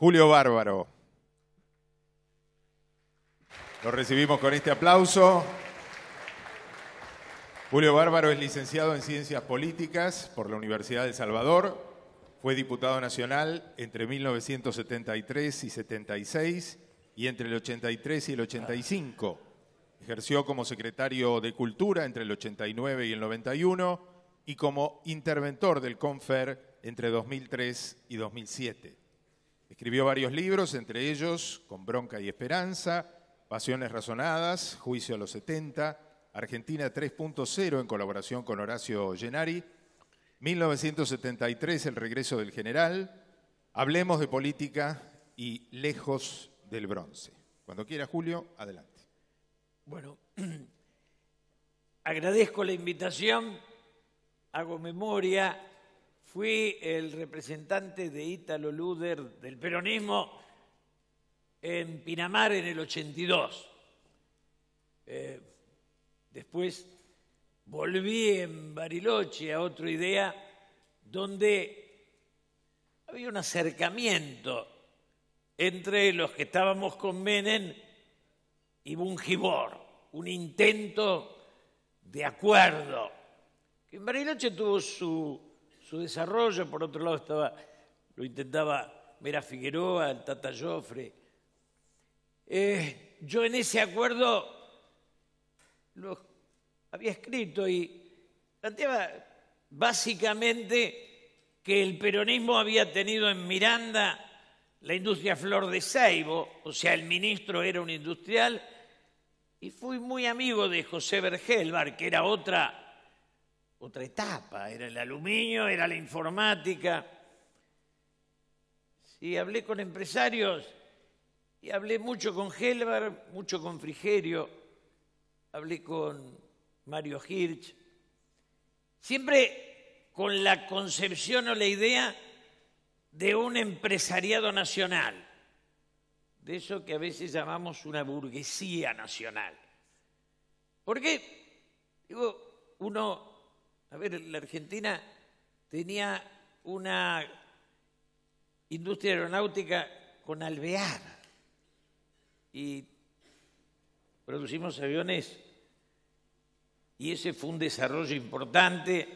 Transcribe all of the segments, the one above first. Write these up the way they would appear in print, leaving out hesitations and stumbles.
Julio Bárbaro. Lo recibimos con este aplauso. Julio Bárbaro es licenciado en Ciencias Políticas por la Universidad de El Salvador. Fue diputado nacional entre 1973 y 76 y entre el 83 y el 85. Ejerció como secretario de Cultura entre el 89 y el 91 y como interventor del CONFER entre 2003 y 2007. Escribió varios libros, entre ellos Con bronca y esperanza, Pasiones razonadas, Juicio a los 70, Argentina 3.0 en colaboración con Horacio Gennari, 1973 El regreso del general, Hablemos de política y Lejos del bronce. Cuando quiera, Julio, adelante. Bueno, agradezco la invitación, hago memoria, fui el representante de Ítalo Luder del peronismo en Pinamar en el 82. Después volví en Bariloche a Otra Idea, donde había un acercamiento entre los que estábamos con Menem y Bungibor, un intento de acuerdo, que en Bariloche tuvo su desarrollo. Por otro lado lo intentaba Mera Figueroa, el Tata Joffre. Yo en ese acuerdo lo había escrito y planteaba básicamente que el peronismo había tenido en Miranda la industria Flor de Seibo, o sea, el ministro era un industrial, y fui muy amigo de José Bergelbar, que era otra etapa, era el aluminio, era la informática. Sí, hablé con empresarios y hablé mucho con Gelbar, mucho con Frigerio, hablé con Mario Hirsch, siempre con la concepción o la idea de un empresariado nacional, de eso que a veces llamamos una burguesía nacional. Porque, digo, la Argentina tenía una industria aeronáutica con Alvear y producimos aviones y ese fue un desarrollo importante,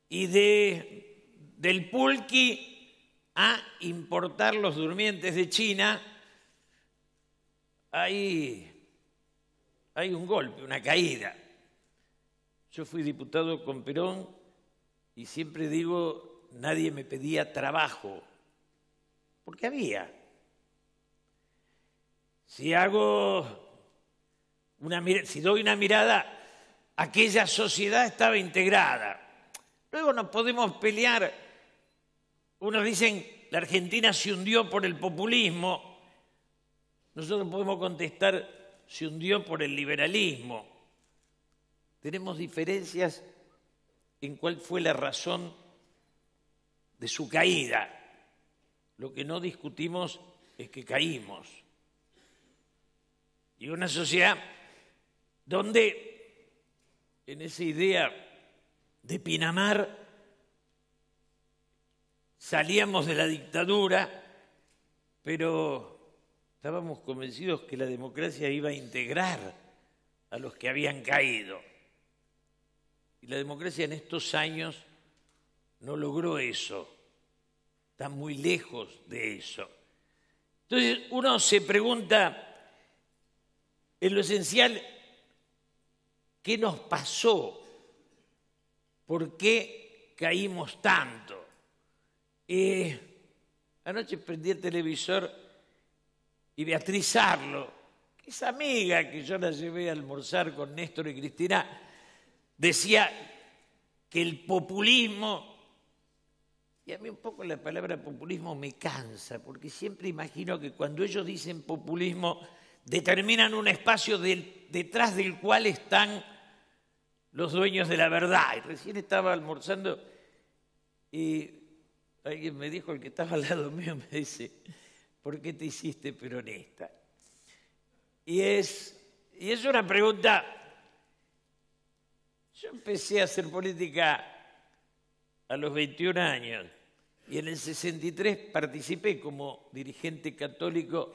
y del pulqui a importar los durmientes de China hay un golpe, una caída. Yo fui diputado con Perón y siempre digo, nadie me pedía trabajo, porque había. Si doy una mirada, aquella sociedad estaba integrada. Luego nos podemos pelear. Unos dicen, la Argentina se hundió por el populismo. Nosotros podemos contestar, se hundió por el liberalismo. Tenemos diferencias en cuál fue la razón de su caída. Lo que no discutimos es que caímos. Y una sociedad donde, en esa idea de Pinamar, salíamos de la dictadura, pero estábamos convencidos que la democracia iba a integrar a los que habían caído. Y la democracia en estos años no logró eso, está muy lejos de eso. Entonces uno se pregunta, en lo esencial, ¿qué nos pasó? ¿Por qué caímos tanto? Anoche prendí el televisor y Beatriz Arlo, que es amiga, que yo la llevé a almorzar con Néstor y Cristina, decía que el populismo, y a mí un poco la palabra populismo me cansa, porque siempre imagino que cuando ellos dicen populismo determinan un espacio detrás del cual están los dueños de la verdad. Y recién estaba almorzando y alguien me dijo, el que estaba al lado mío, me dice, ¿por qué te hiciste peronista? Y es una pregunta. Yo empecé a hacer política a los 21 años. y en el 63 participé como dirigente católico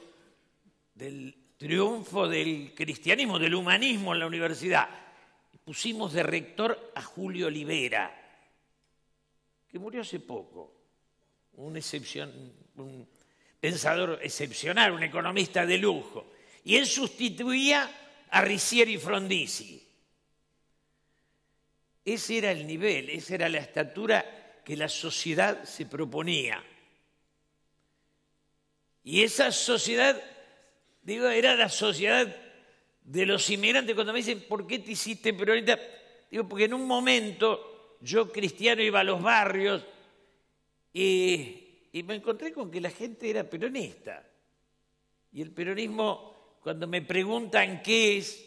del triunfo del cristianismo, del humanismo en la universidad. Pusimos de rector a Julio Olivera, que murió hace poco, un pensador excepcional, un economista de lujo. Y él sustituía a Ricieri Frondizi. Ese era el nivel, esa era la estatura que la sociedad se proponía. Y esa sociedad, digo, era la sociedad de los inmigrantes. Cuando me dicen, ¿por qué te hiciste peronista? Digo, porque en un momento yo, cristiano, iba a los barrios y me encontré con que la gente era peronista. Y el peronismo, cuando me preguntan qué es,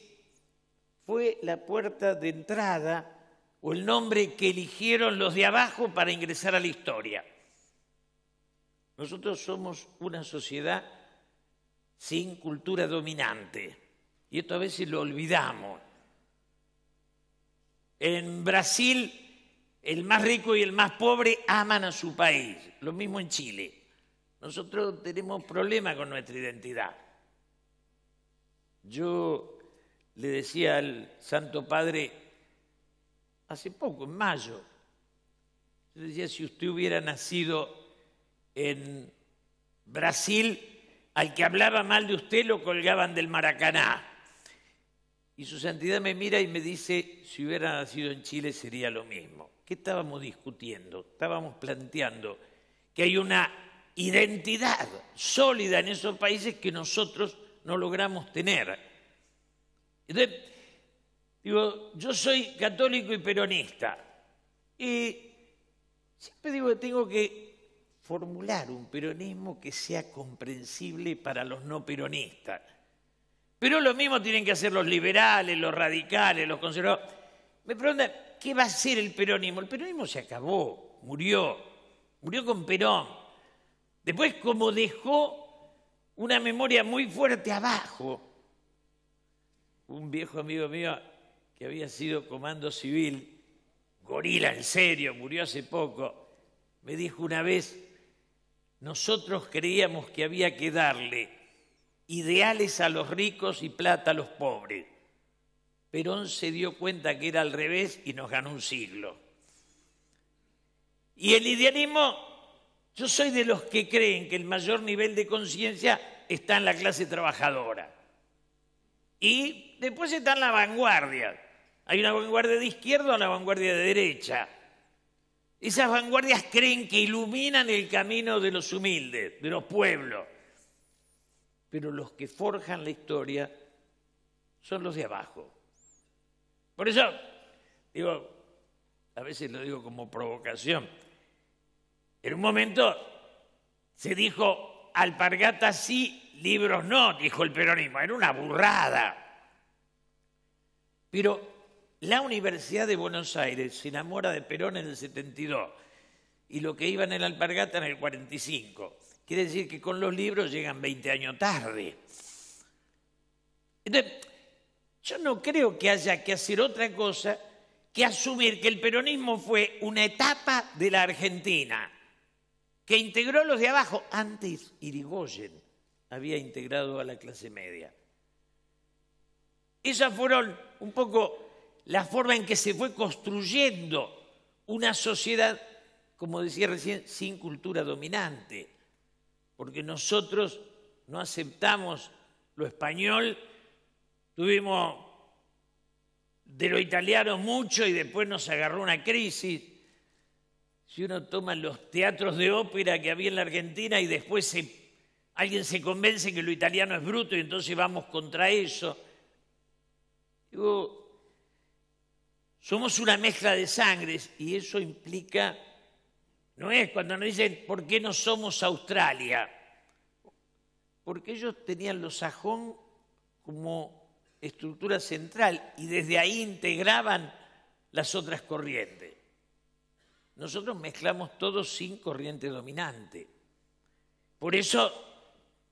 fue la puerta de entrada o el nombre que eligieron los de abajo para ingresar a la historia. Nosotros somos una sociedad sin cultura dominante. Y esto a veces lo olvidamos. En Brasil, el más rico y el más pobre aman a su país. Lo mismo en Chile. Nosotros tenemos problemas con nuestra identidad. Yo le decía al Santo Padre hace poco, en mayo, yo le decía, si usted hubiera nacido en Brasil, al que hablaba mal de usted lo colgaban del Maracaná. Y su santidad me mira y me dice, si hubiera nacido en Chile sería lo mismo. ¿Qué estábamos discutiendo? Estábamos planteando que hay una identidad sólida en esos países que nosotros no logramos tener. Entonces, digo, yo soy católico y peronista. Y siempre digo que tengo que formular un peronismo que sea comprensible para los no peronistas. Pero lo mismo tienen que hacer los liberales, los radicales, los conservadores. Me preguntan, ¿qué va a hacer el peronismo? El peronismo se acabó, murió con Perón. Después, como dejó una memoria muy fuerte abajo, un viejo amigo mío que había sido comando civil, gorila en serio, murió hace poco, me dijo una vez, nosotros creíamos que había que darle ideales a los ricos y plata a los pobres. Perón se dio cuenta que era al revés y nos ganó un siglo. Y el idealismo, yo soy de los que creen que el mayor nivel de conciencia está en la clase trabajadora. Y después está en la vanguardia. Hay una vanguardia de izquierda o una vanguardia de derecha. Esas vanguardias creen que iluminan el camino de los humildes, de los pueblos. Pero los que forjan la historia son los de abajo. Por eso, digo, a veces lo digo como provocación. En un momento se dijo, alpargatas sí, libros no, dijo el peronismo. Era una burrada. Pero la Universidad de Buenos Aires se enamora de Perón en el 72 y lo que iba en el alpargata en el 45. Quiere decir que con los libros llegan 20 años tarde. Entonces, yo no creo que haya que hacer otra cosa que asumir que el peronismo fue una etapa de la Argentina que integró a los de abajo. Antes Irigoyen había integrado a la clase media. Esas fueron un poco la forma en que se fue construyendo una sociedad, como decía recién, sin cultura dominante. Porque nosotros no aceptamos lo español, tuvimos de lo italiano mucho y después nos agarró una crisis. Si uno toma los teatros de ópera que había en la Argentina y después alguien se convence que lo italiano es bruto y entonces vamos contra eso. Digo, somos una mezcla de sangres y eso implica... No es cuando nos dicen, ¿por qué no somos Australia? Porque ellos tenían lo sajón como estructura central y desde ahí integraban las otras corrientes. Nosotros mezclamos todos sin corriente dominante. Por eso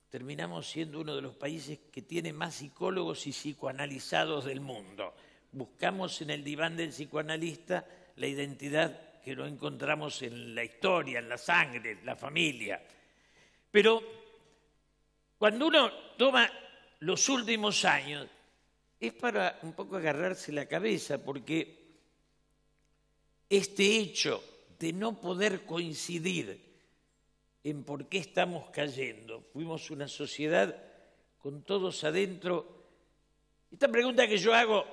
terminamos siendo uno de los países que tiene más psicólogos y psicoanalizados del mundo. Buscamos en el diván del psicoanalista la identidad que no encontramos en la historia, en la sangre, en la familia. Pero cuando uno toma los últimos años, es para un poco agarrarse la cabeza, porque este hecho de no poder coincidir en por qué estamos cayendo, fuimos una sociedad con todos adentro. Esta pregunta que yo hago,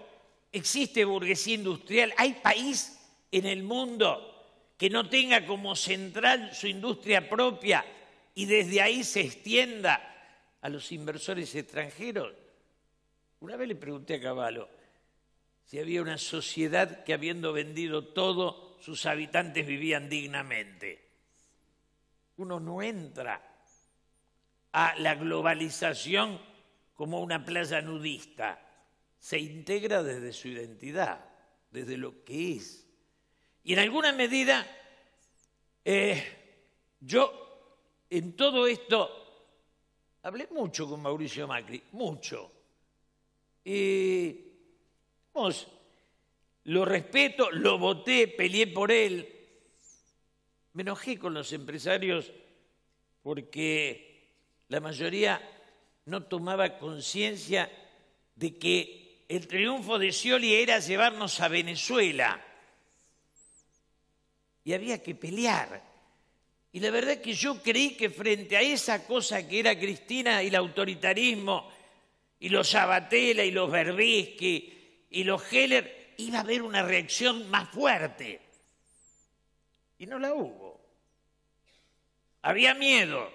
¿existe burguesía industrial? ¿Hay país en el mundo que no tenga como central su industria propia y desde ahí se extienda a los inversores extranjeros? Una vez le pregunté a Cavallo si había una sociedad que, habiendo vendido todo, sus habitantes vivían dignamente. Uno no entra a la globalización como una playa nudista, se integra desde su identidad, desde lo que es. Y en alguna medida, yo en todo esto hablé mucho con Mauricio Macri, mucho. Lo respeto, lo voté, peleé por él. Me enojé con los empresarios porque la mayoría no tomaba conciencia de que el triunfo de Scioli era llevarnos a Venezuela. Y había que pelear. Y la verdad es que yo creí que frente a esa cosa que era Cristina y el autoritarismo, y los Sabatella y los Berbisky y los Heller, iba a haber una reacción más fuerte. Y no la hubo. Había miedo,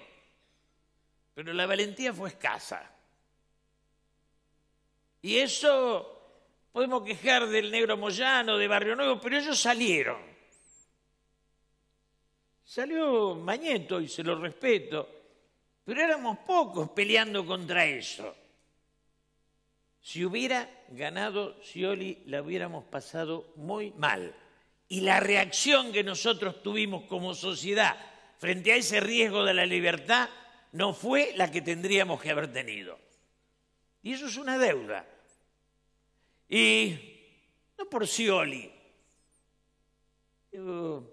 pero la valentía fue escasa. Y eso podemos quejar del Negro Moyano, de Barrio Nuevo, pero ellos salieron. Salió Mañeto y se lo respeto, pero éramos pocos peleando contra eso. Si hubiera ganado Scioli, la hubiéramos pasado muy mal. Y la reacción que nosotros tuvimos como sociedad frente a ese riesgo de la libertad no fue la que tendríamos que haber tenido. Y eso es una deuda. Y no por Scioli. Yo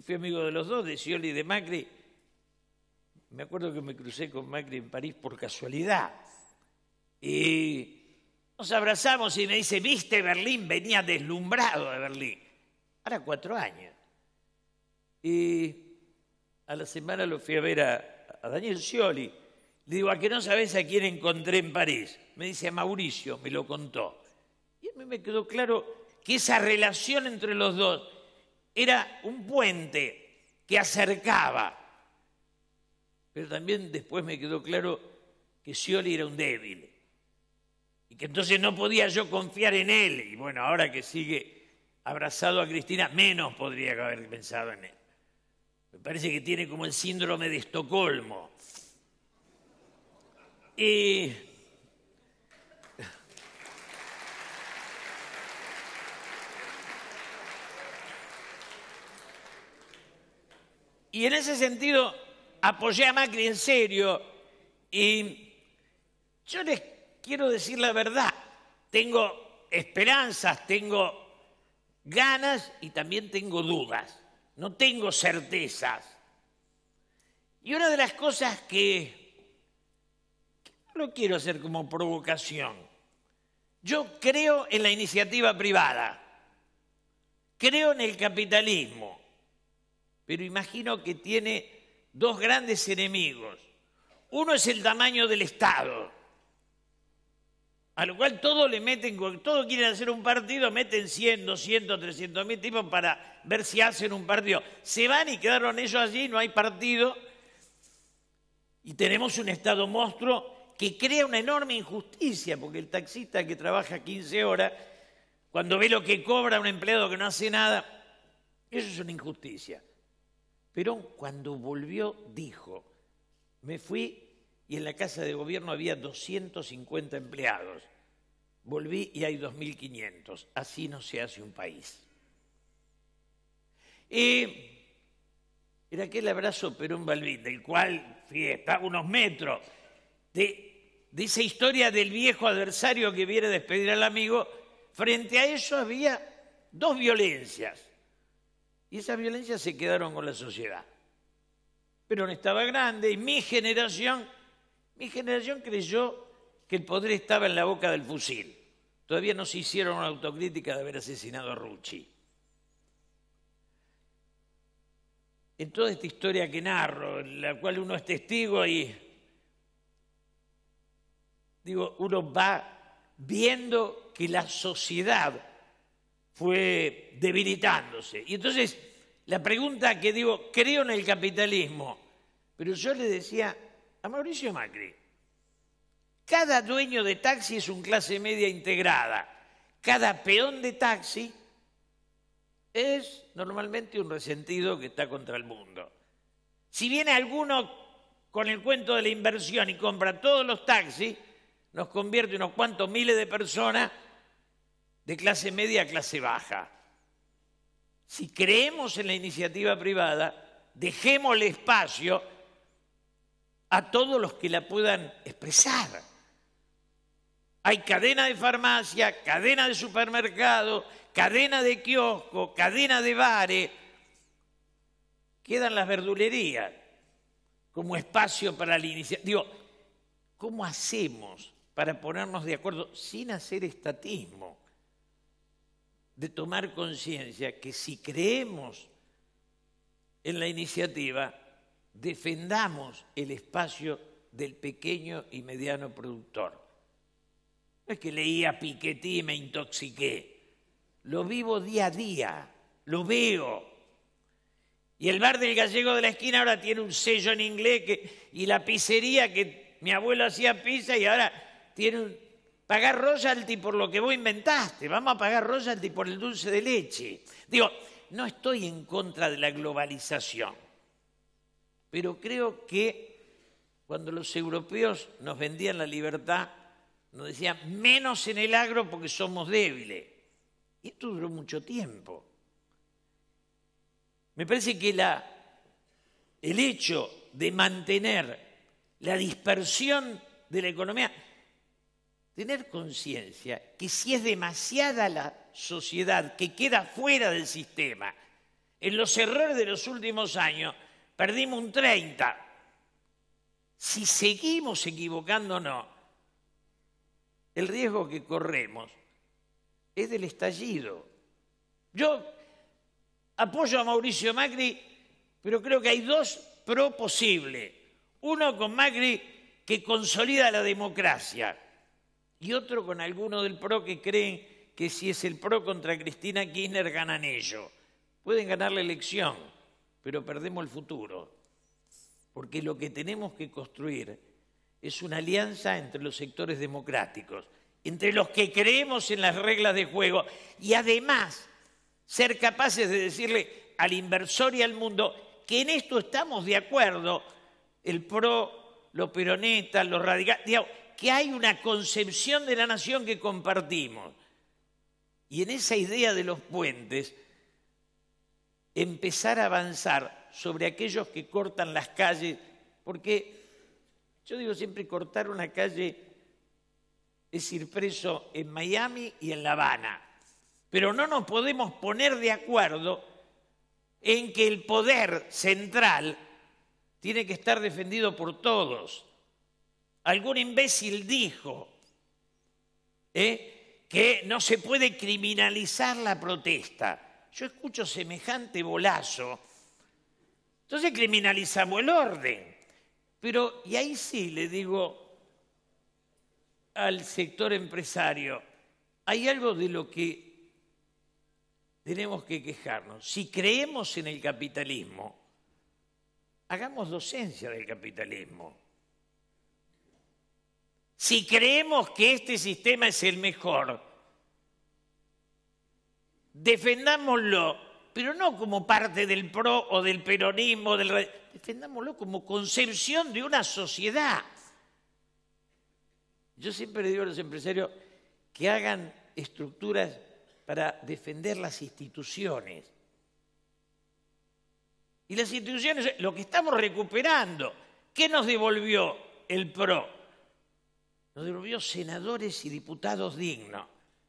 fui amigo de los dos, de Scioli y de Macri. Me acuerdo que me crucé con Macri en París por casualidad. Y nos abrazamos y me dice, ¿viste Berlín? Venía deslumbrado de Berlín. Ahora 4 años. Y a la semana lo fui a ver a Daniel Scioli. Le digo, ¿a qué no sabés a quién encontré en París? Me dice, a Mauricio, me lo contó. Y a mí me quedó claro que esa relación entre los dos era un puente que acercaba. Pero también después me quedó claro que Scioli era un débil. Y que entonces no podía yo confiar en él. Y bueno, ahora que sigue abrazado a Cristina, menos podría haber pensado en él. Me parece que tiene como el síndrome de Estocolmo. Y en ese sentido apoyé a Macri en serio. Y yo les quiero decir la verdad, tengo esperanzas, tengo ganas y también tengo dudas, no tengo certezas. Y una de las cosas que no lo quiero hacer como provocación, yo creo en la iniciativa privada, creo en el capitalismo, pero imagino que tiene 2 grandes enemigos. Uno es el tamaño del Estado, a lo cual todos quieren hacer un partido, meten 100, 200, 300.000 tipos para ver si hacen un partido. Se van y quedaron ellos allí, no hay partido. Y tenemos un Estado monstruo que crea una enorme injusticia, porque el taxista que trabaja 15 horas, cuando ve lo que cobra un empleado que no hace nada, eso es una injusticia. Perón, cuando volvió, dijo, me fui y en la Casa de Gobierno había 250 empleados. Volví y hay 2.500. Así no se hace un país. Y era aquel abrazo Perón-Balbín, del cual estaba unos metros, de esa historia del viejo adversario que viene a despedir al amigo. Frente a eso había 2 violencias. Y esas violencias se quedaron con la sociedad. Perón estaba grande y mi generación creyó que el poder estaba en la boca del fusil. Todavía no se hicieron una autocrítica de haber asesinado a Rucci. En toda esta historia que narro, en la cual uno es testigo y digo, uno va viendo que la sociedad fue debilitándose. Y entonces, la pregunta que digo, creo en el capitalismo, pero yo le decía a Mauricio Macri, cada dueño de taxi es un clase media integrada, cada peón de taxi es normalmente un resentido que está contra el mundo. Si viene alguno con el cuento de la inversión y compra todos los taxis, nos convierte unos cuantos miles de personas de clase media a clase baja. Si creemos en la iniciativa privada, dejémosle espacio a todos los que la puedan expresar. Hay cadena de farmacia, cadena de supermercado, cadena de kiosco, cadena de bares. Quedan las verdulerías como espacio para la iniciativa. Digo, ¿cómo hacemos para ponernos de acuerdo sin hacer estatismo? De tomar conciencia que si creemos en la iniciativa, defendamos el espacio del pequeño y mediano productor. No es que leía a Piketty y me intoxiqué. Lo vivo día a día, lo veo. Y el bar del Gallego de la esquina ahora tiene un sello en inglés y la pizzería que mi abuelo hacía pizza y ahora tiene un... Pagar royalty por lo que vos inventaste, vamos a pagar royalty por el dulce de leche. Digo, no estoy en contra de la globalización, pero creo que cuando los europeos nos vendían la libertad, nos decían menos en el agro porque somos débiles. Y esto duró mucho tiempo. Me parece que el hecho de mantener la dispersión de la economía, tener conciencia que si es demasiada la sociedad que queda fuera del sistema, en los errores de los últimos años perdimos un 30%. Si seguimos equivocándonos, el riesgo que corremos es del estallido. Yo apoyo a Mauricio Macri, pero creo que hay dos pro posibles. Uno con Macri que consolida la democracia y otro con alguno del PRO que creen que si es el PRO contra Cristina Kirchner ganan ellos. Pueden ganar la elección, pero perdemos el futuro. Porque lo que tenemos que construir es una alianza entre los sectores democráticos, entre los que creemos en las reglas de juego y además ser capaces de decirle al inversor y al mundo que en esto estamos de acuerdo, el PRO, los peronistas, los radicales, digamos, que hay una concepción de la nación que compartimos. Y en esa idea de los puentes, empezar a avanzar sobre aquellos que cortan las calles, porque yo digo siempre, cortar una calle es ir preso en Miami y en La Habana, pero no nos podemos poner de acuerdo en que el poder central tiene que estar defendido por todos. Algún imbécil dijo que no se puede criminalizar la protesta. Yo escucho semejante bolazo. Entonces criminalizamos el orden. Pero, y ahí sí le digo al sector empresario, hay algo de lo que tenemos que quejarnos. Si creemos en el capitalismo, hagamos docencia del capitalismo. Si creemos que este sistema es el mejor, defendámoslo, pero no como parte del PRO o del peronismo, defendámoslo como concepción de una sociedad. Yo siempre le digo a los empresarios que hagan estructuras para defender las instituciones. Y las instituciones, lo que estamos recuperando, ¿qué nos devolvió el PRO? Nos devolvió senadores y diputados dignos.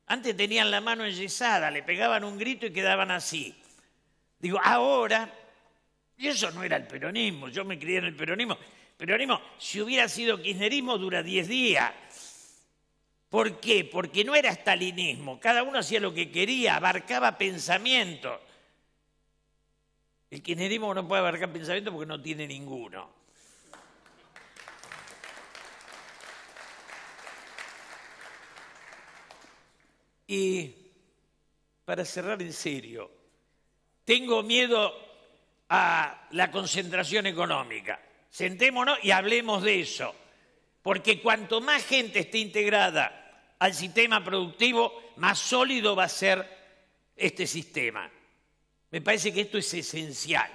Antes tenían la mano enyesada, le pegaban un grito y quedaban así. Digo, ahora, y eso no era el peronismo, yo me crié en el peronismo. Peronismo, si hubiera sido kirchnerismo, dura 10 días. ¿Por qué? Porque no era stalinismo, cada uno hacía lo que quería, abarcaba pensamiento. El kirchnerismo no puede abarcar pensamiento porque no tiene ninguno. Y para cerrar en serio, tengo miedo a la concentración económica. Sentémonos y hablemos de eso, porque cuanto más gente esté integrada al sistema productivo, más sólido va a ser este sistema. Me parece que esto es esencial.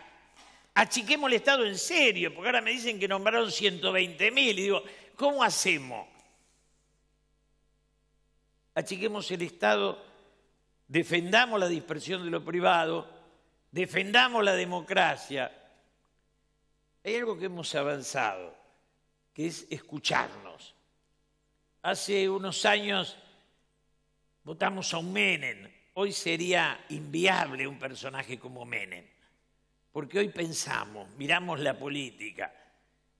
Achiquemos el Estado en serio, porque ahora me dicen que nombraron 120.000 y digo, ¿cómo hacemos? Achiquemos el Estado, defendamos la dispersión de lo privado, defendamos la democracia. Hay algo que hemos avanzado, que es escucharnos. Hace unos años votamos a un Menem. Hoy sería inviable un personaje como Menem, porque hoy pensamos, miramos la política.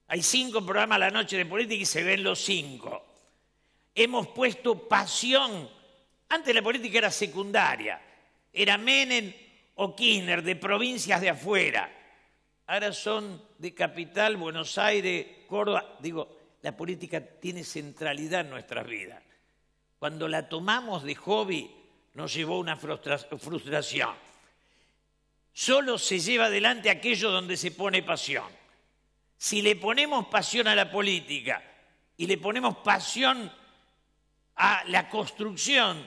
Hay 5 programas a la noche de política y se ven los 5. Hemos puesto pasión. Antes la política era secundaria. Era Menem o Kirchner, de provincias de afuera. Ahora son de capital, Buenos Aires, Córdoba. Digo, la política tiene centralidad en nuestras vidas. Cuando la tomamos de hobby, nos llevó una frustración. Solo se lleva adelante aquello donde se pone pasión. Si le ponemos pasión a la política y le ponemos pasión a la construcción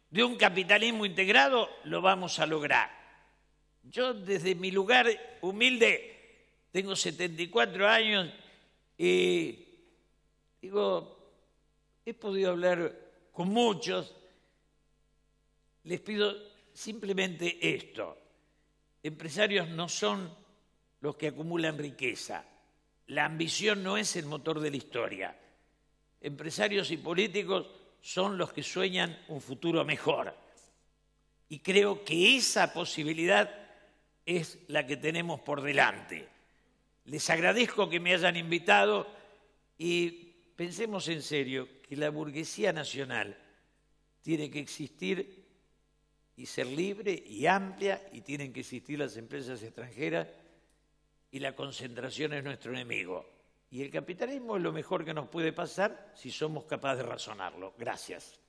de un capitalismo integrado, lo vamos a lograr. Yo desde mi lugar humilde, tengo 74 años y digo, he podido hablar con muchos. Les pido simplemente esto. Empresarios no son los que acumulan riqueza. La ambición no es el motor de la historia. Empresarios y políticos son los que sueñan un futuro mejor. Y creo que esa posibilidad es la que tenemos por delante. Les agradezco que me hayan invitado y pensemos en serio que la burguesía nacional tiene que existir y ser libre y amplia, y tienen que existir las empresas extranjeras, y la concentración es nuestro enemigo. Y el capitalismo es lo mejor que nos puede pasar si somos capaces de razonarlo. Gracias.